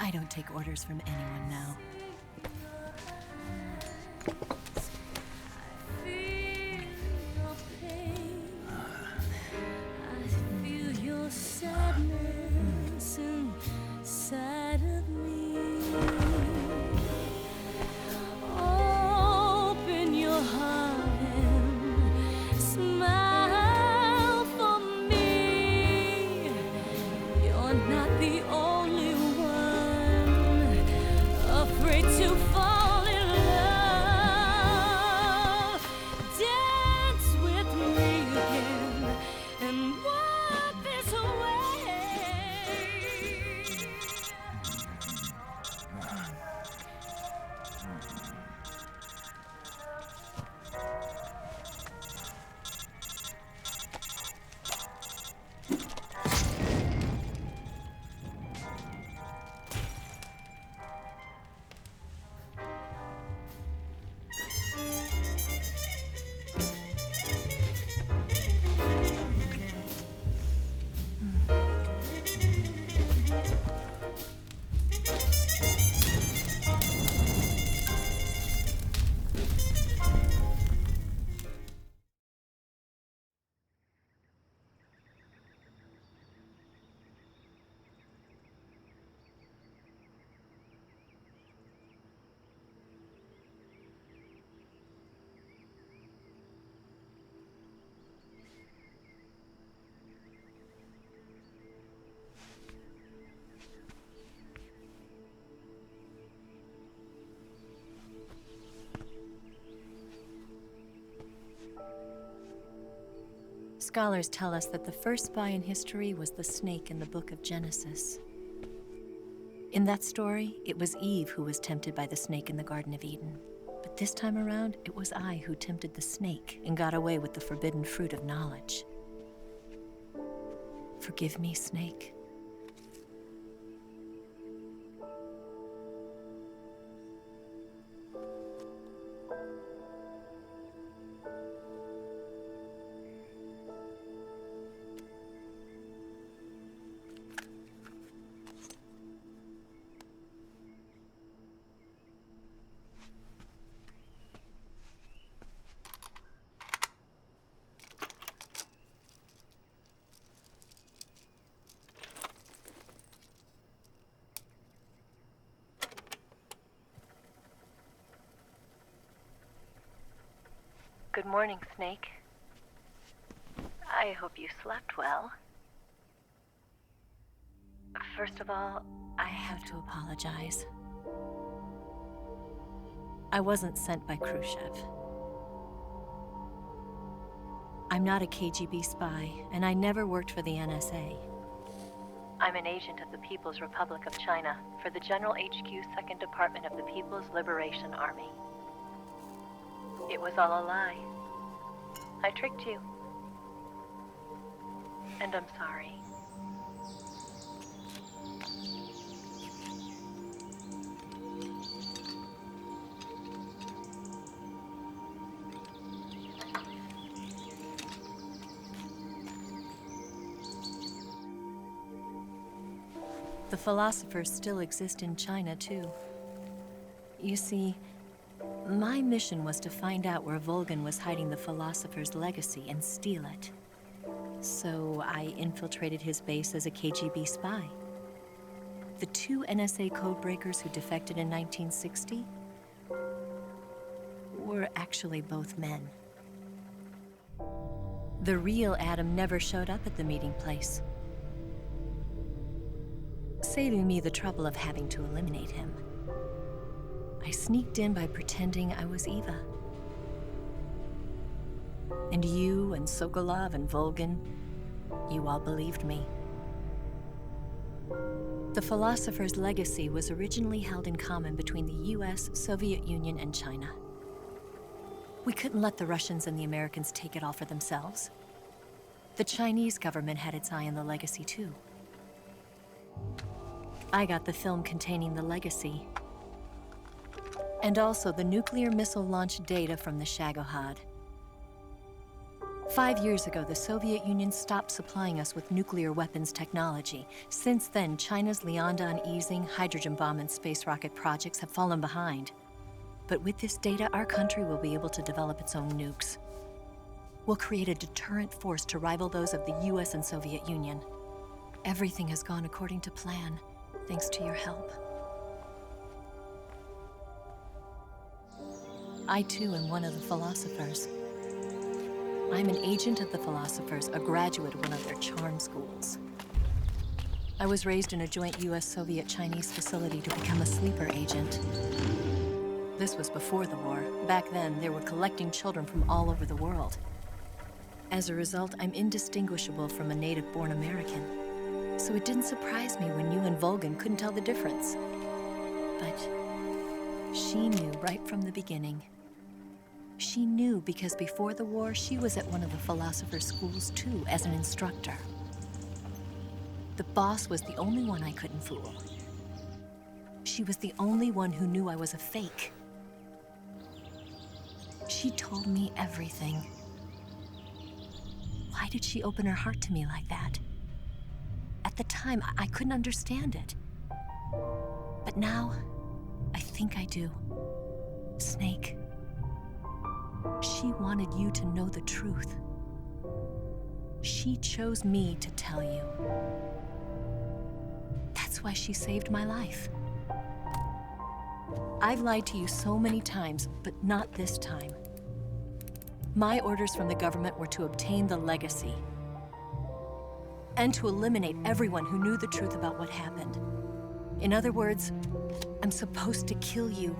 I don't take orders from anyone now. Sadness inside of me. Open your heart and smile for me. You're not the only one afraid to fall in love. Dance with me again and wipe this away. Scholars tell us that the first spy in history was the snake in the book of Genesis. In that story, it was Eve who was tempted by the snake in the Garden of Eden. But this time around, it was I who tempted the snake and got away with the forbidden fruit of knowledge. Forgive me, snake. Good morning, Snake. I hope you slept well. First of all, I have to apologize. I wasn't sent by Khrushchev. I'm not a KGB spy, and I never worked for the NSA. I'm an agent of the People's Republic of China for the General HQ 2nd Department of the People's Liberation Army. It was all a lie. I tricked you. And I'm sorry. The philosophers still exist in China, too. You see, my mission was to find out where Volgin was hiding the philosopher's legacy and steal it. So I infiltrated his base as a KGB spy. The two NSA codebreakers who defected in 1960 were actually both men. The real Adam never showed up at the meeting place, saving me the trouble of having to eliminate him. I sneaked in by pretending I was Eva. And you and Sokolov and Volgin, you all believed me. The philosopher's legacy was originally held in common between the US, Soviet Union, and China. We couldn't let the Russians and the Americans take it all for themselves. The Chinese government had its eye on the legacy too. I got the film containing the legacy, and also the nuclear missile launch data from the Shagohod. 5 years ago, the Soviet Union stopped supplying us with nuclear weapons technology. Since then, China's Liaodong easing, hydrogen bomb, and space rocket projects have fallen behind. But with this data, our country will be able to develop its own nukes. We'll create a deterrent force to rival those of the US and Soviet Union. Everything has gone according to plan, thanks to your help. I too am one of the philosophers. I'm an agent of the philosophers, a graduate of one of their charm schools. I was raised in a joint US-Soviet-Chinese facility to become a sleeper agent. This was before the war. Back then, they were collecting children from all over the world. As a result, I'm indistinguishable from a native-born American. So it didn't surprise me when you and Volgan couldn't tell the difference. But she knew right from the beginning. She knew because before the war, she was at one of the philosopher's schools too, as an instructor. The boss was the only one I couldn't fool. She was the only one who knew I was a fake. She told me everything. Why did she open her heart to me like that? At the time, I couldn't understand it. But now, I think I do. Snake. She wanted you to know the truth. She chose me to tell you. That's why she saved my life. I've lied to you so many times, but not this time. My orders from the government were to obtain the legacy and to eliminate everyone who knew the truth about what happened. In other words, I'm supposed to kill you.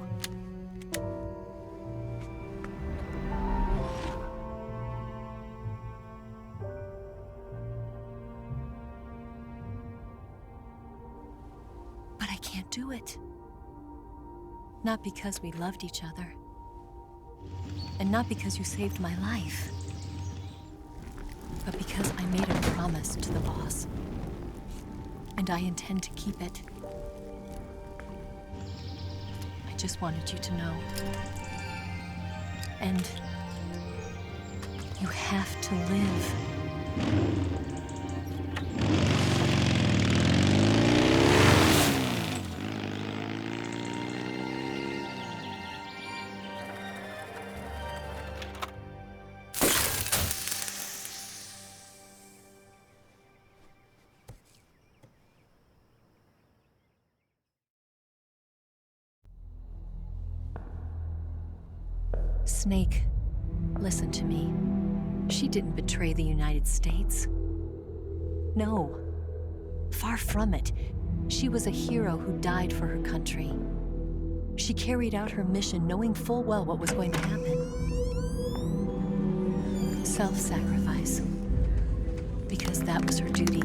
But I can't do it. Not because we loved each other. And not because you saved my life. But because I made a promise to the boss. And I intend to keep it. I just wanted you to know. And you have to live. Snake, listen to me. She didn't betray the United States. No, far from it. She was a hero who died for her country. She carried out her mission knowing full well what was going to happen. Self-sacrifice. Because that was her duty.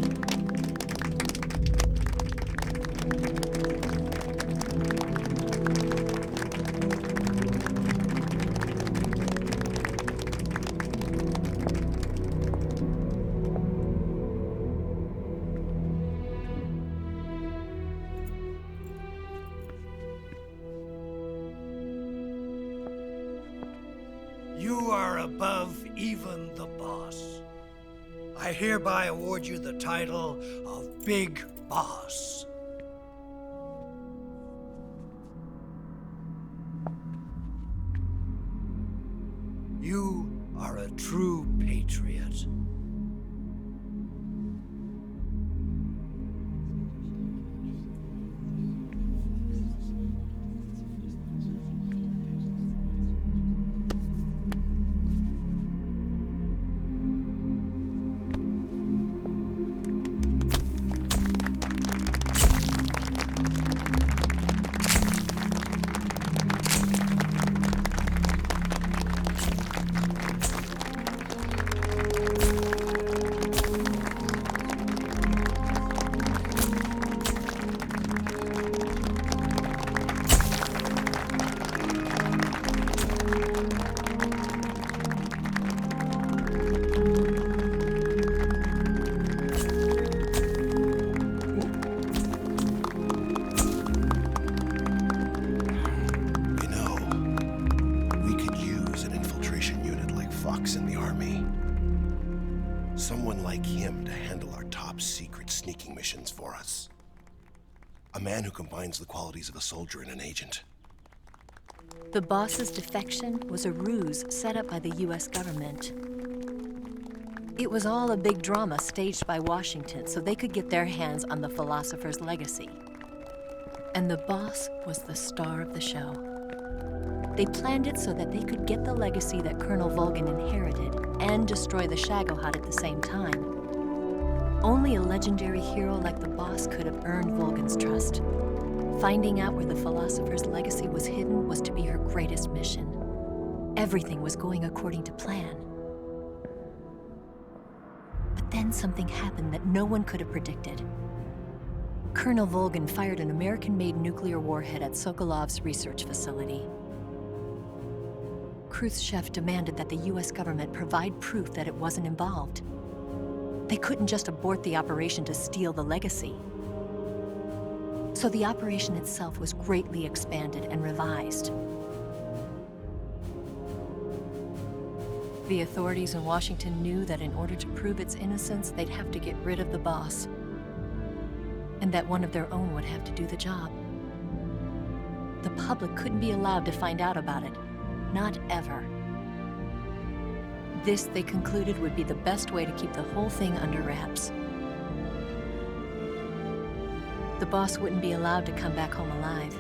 You are above even the boss. I hereby award you the title of Big Boss. You are a true patriot. sneaking missions for us. A man who combines the qualities of a soldier and an agent. The boss's defection was a ruse set up by the US government. It was all a big drama staged by Washington so they could get their hands on the philosopher's legacy. And the boss was the star of the show. They planned it so that they could get the legacy that Colonel Volgin inherited and destroy the Shagohod at the same time. Only a legendary hero like the boss could have earned Volgin's trust. Finding out where the philosopher's legacy was hidden was to be her greatest mission. Everything was going according to plan. But then something happened that no one could have predicted. Colonel Volgin fired an American-made nuclear warhead at Sokolov's research facility. Khrushchev demanded that the US government provide proof that it wasn't involved. They couldn't just abort the operation to steal the legacy. So the operation itself was greatly expanded and revised. The authorities in Washington knew that in order to prove its innocence, they'd have to get rid of the boss, and that one of their own would have to do the job. The public couldn't be allowed to find out about it, not ever. This, they concluded, would be the best way to keep the whole thing under wraps. The boss wouldn't be allowed to come back home alive,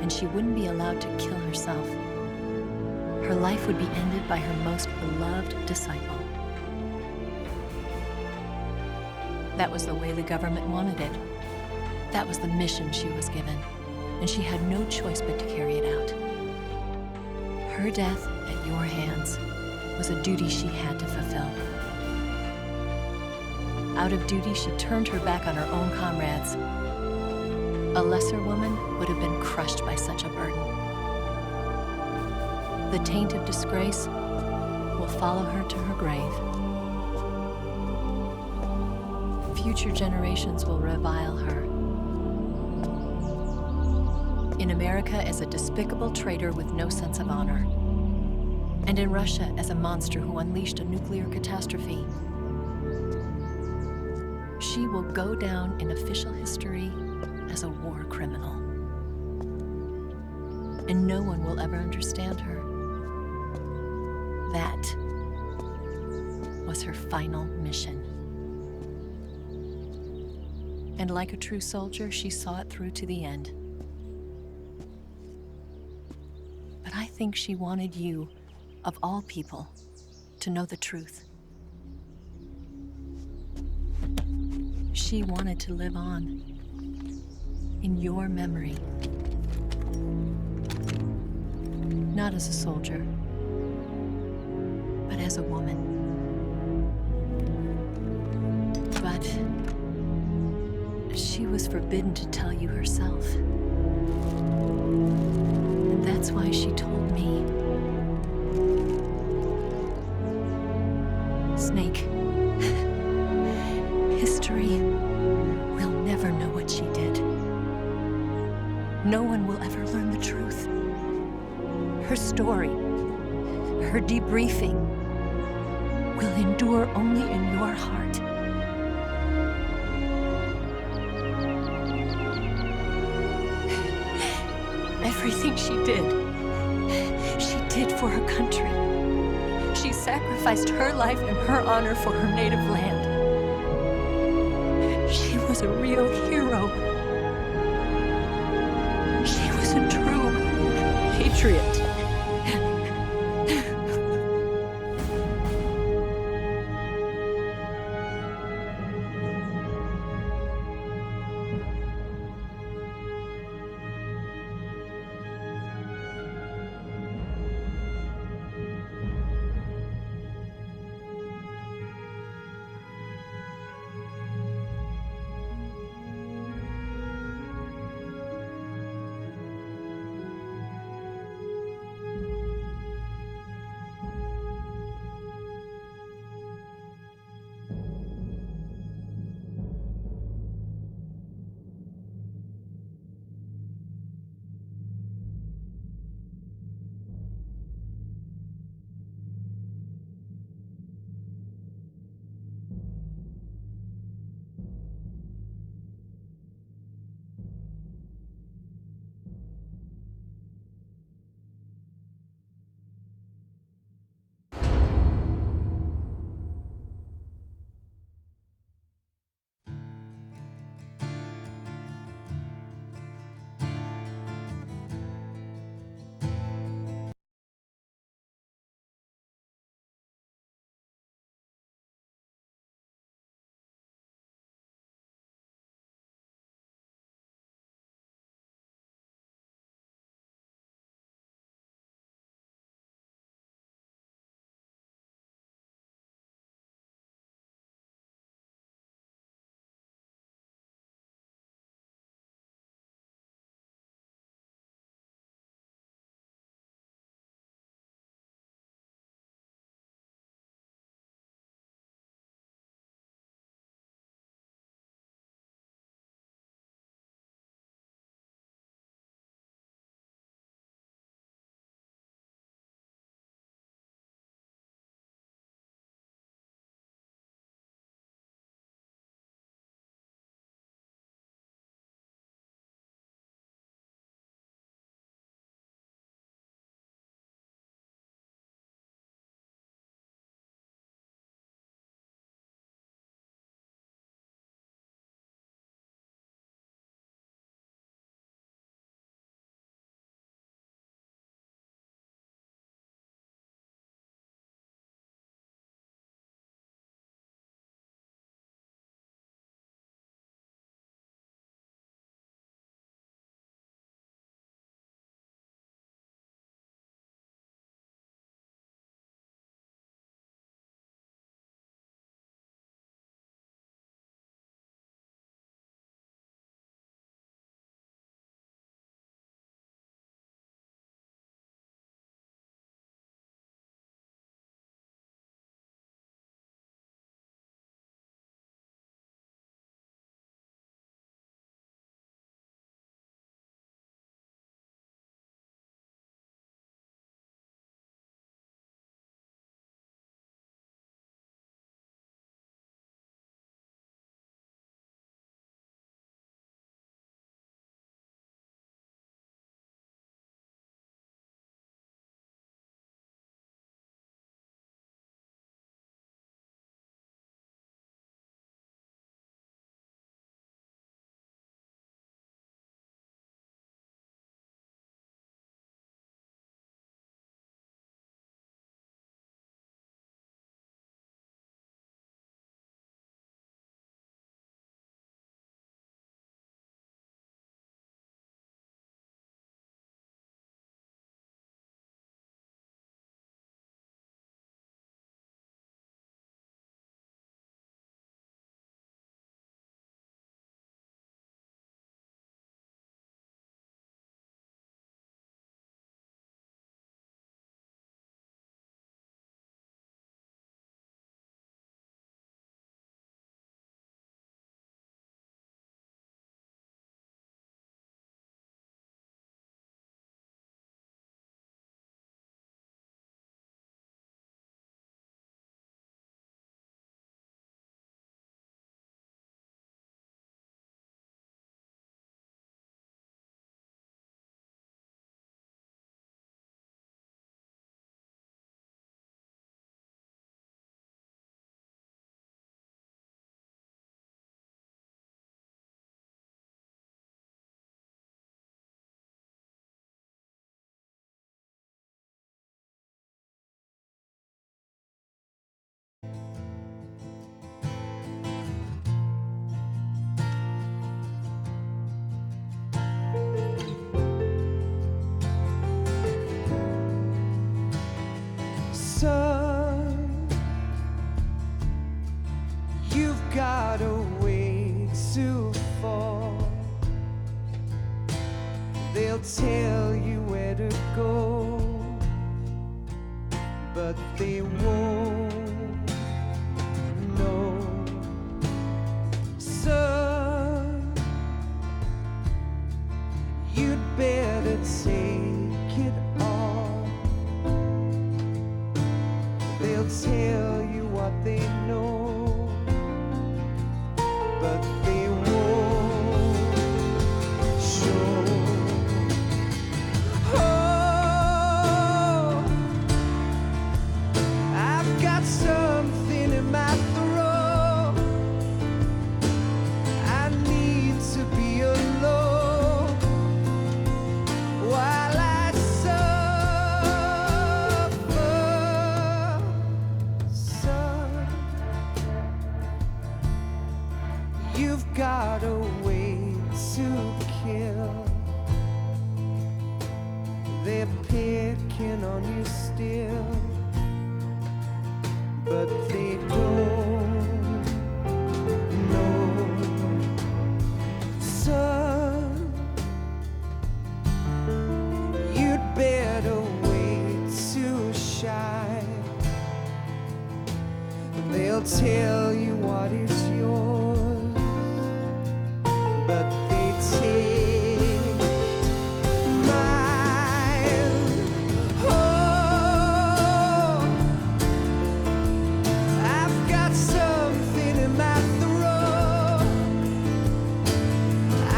and she wouldn't be allowed to kill herself. Her life would be ended by her most beloved disciple. That was the way the government wanted it. That was the mission she was given, and she had no choice but to carry it out. Her death at your hands was a duty she had to fulfill. Out of duty, she turned her back on her own comrades. A lesser woman would have been crushed by such a burden. The taint of disgrace will follow her to her grave. Future generations will revile her. In America as a despicable traitor with no sense of honor. And in Russia as a monster who unleashed a nuclear catastrophe. She will go down in official history as a war criminal. And no one will ever understand her. That was her final mission. And like a true soldier, she saw it through to the end. But I think she wanted you, of all people, to know the truth. She wanted to live on in your memory. Not as a soldier, but as a woman. But she was forbidden to tell you herself. And that's why she told me. Snake, history will never know what she did. No one will ever learn the truth. Her story, her debriefing, will endure only in your heart. Everything she did for her country. She sacrificed her life and her honor for her native land. She was a real hero. She was a true patriot. Son, you've got a way to fall. They'll tell you where to go, but they won't know. Son, you'd better take it all. They'll tell you what they know, but they won't show. Oh, I've got something in my throat. I need to be alone while I suffer. Son, you've got a way to kill. They're picking on you still, but they don't know. Son, you'd better wait to shine. They'll tell you what is yours, but they take mine. Oh, I've got something in my throat.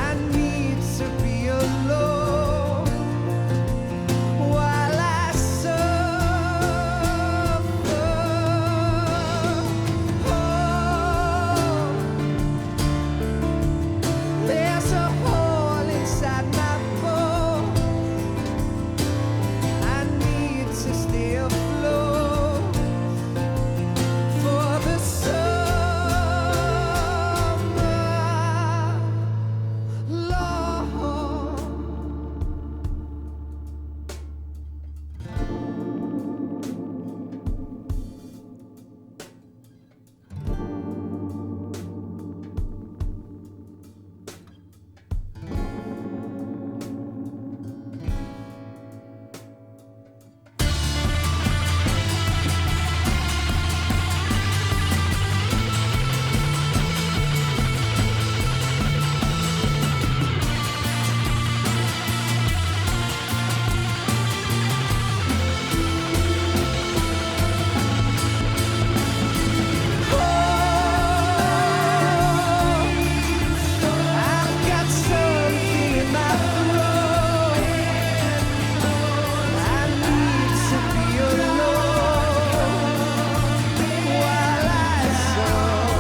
I need to be alone while I suffer. Oh, there's a hole inside my bones. I need to stay afloat for the summer, Lord. I've got something in my throat. I need to be alone while I suffer.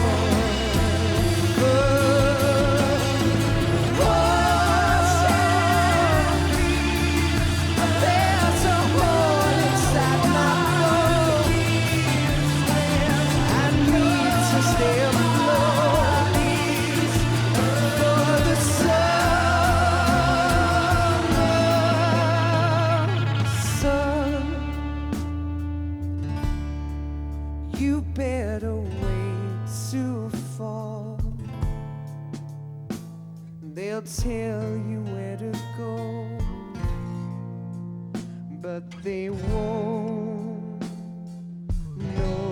There's a hole inside my bones. I need to stay afloat for the summer. Son, you better wait to fall. They'll tell you where to go, but they won't know.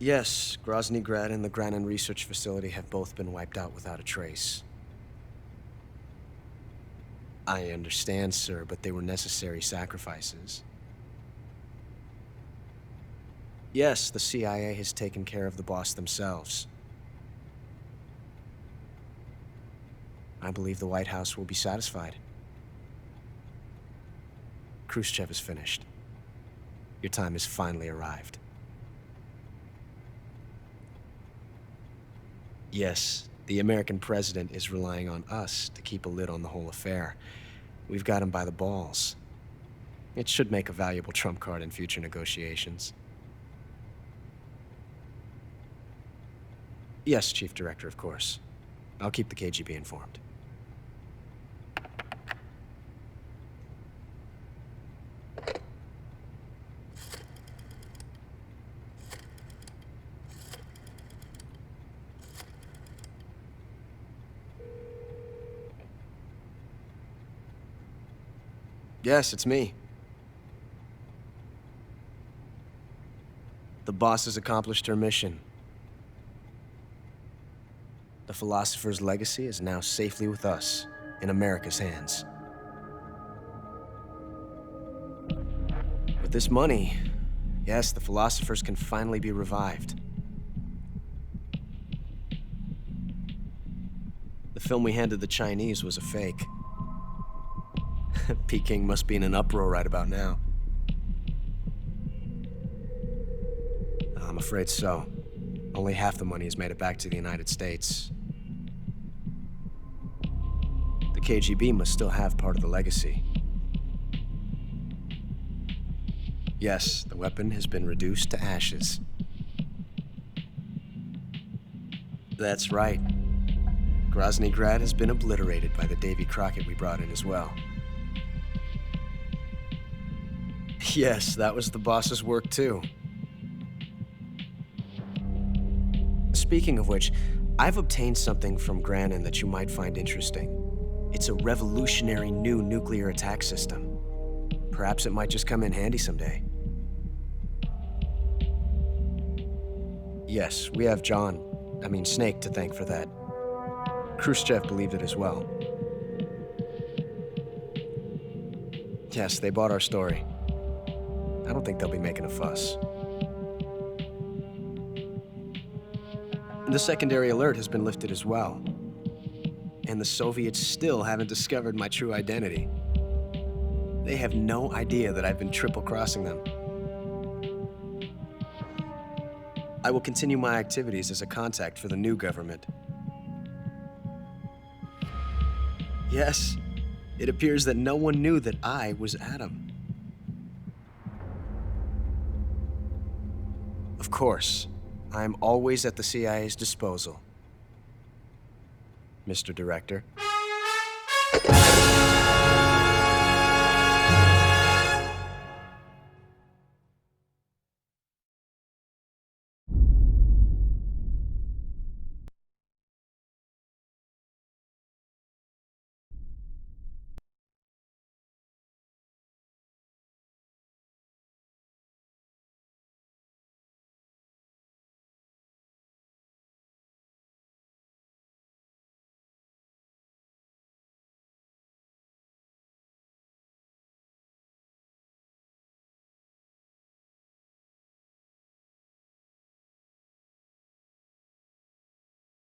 Yes, Grozny Grad and the Granin Research Facility have both been wiped out without a trace. I understand, sir, but they were necessary sacrifices. Yes, the CIA has taken care of the boss themselves. I believe the White House will be satisfied. Khrushchev is finished. Your time has finally arrived. Yes, the American president is relying on us to keep a lid on the whole affair. We've got him by the balls. It should make a valuable trump card in future negotiations. Yes, Chief Director, of course. I'll keep the KGB informed. Yes, it's me. The boss has accomplished her mission. The philosopher's legacy is now safely with us, in America's hands. With this money, yes, the philosophers can finally be revived. The film we handed the Chinese was a fake. Peking must be in an uproar right about now. I'm afraid so. Only half the money has made it back to the United States. The KGB must still have part of the legacy. Yes, the weapon has been reduced to ashes. That's right. Grozny Grad has been obliterated by the Davy Crockett we brought in as well. Yes, that was the boss's work too. Speaking of which, I've obtained something from Granin that you might find interesting. It's a revolutionary new nuclear attack system. Perhaps it might just come in handy someday. Yes, we have Snake to thank for that. Khrushchev believed it as well. Yes, they bought our story. I don't think they'll be making a fuss. The secondary alert has been lifted as well. And the Soviets still haven't discovered my true identity. They have no idea that I've been triple-crossing them. I will continue my activities as a contact for the new government. Yes, it appears that no one knew that I was Adam. Of course, I'm always at the CIA's disposal, Mr. Director.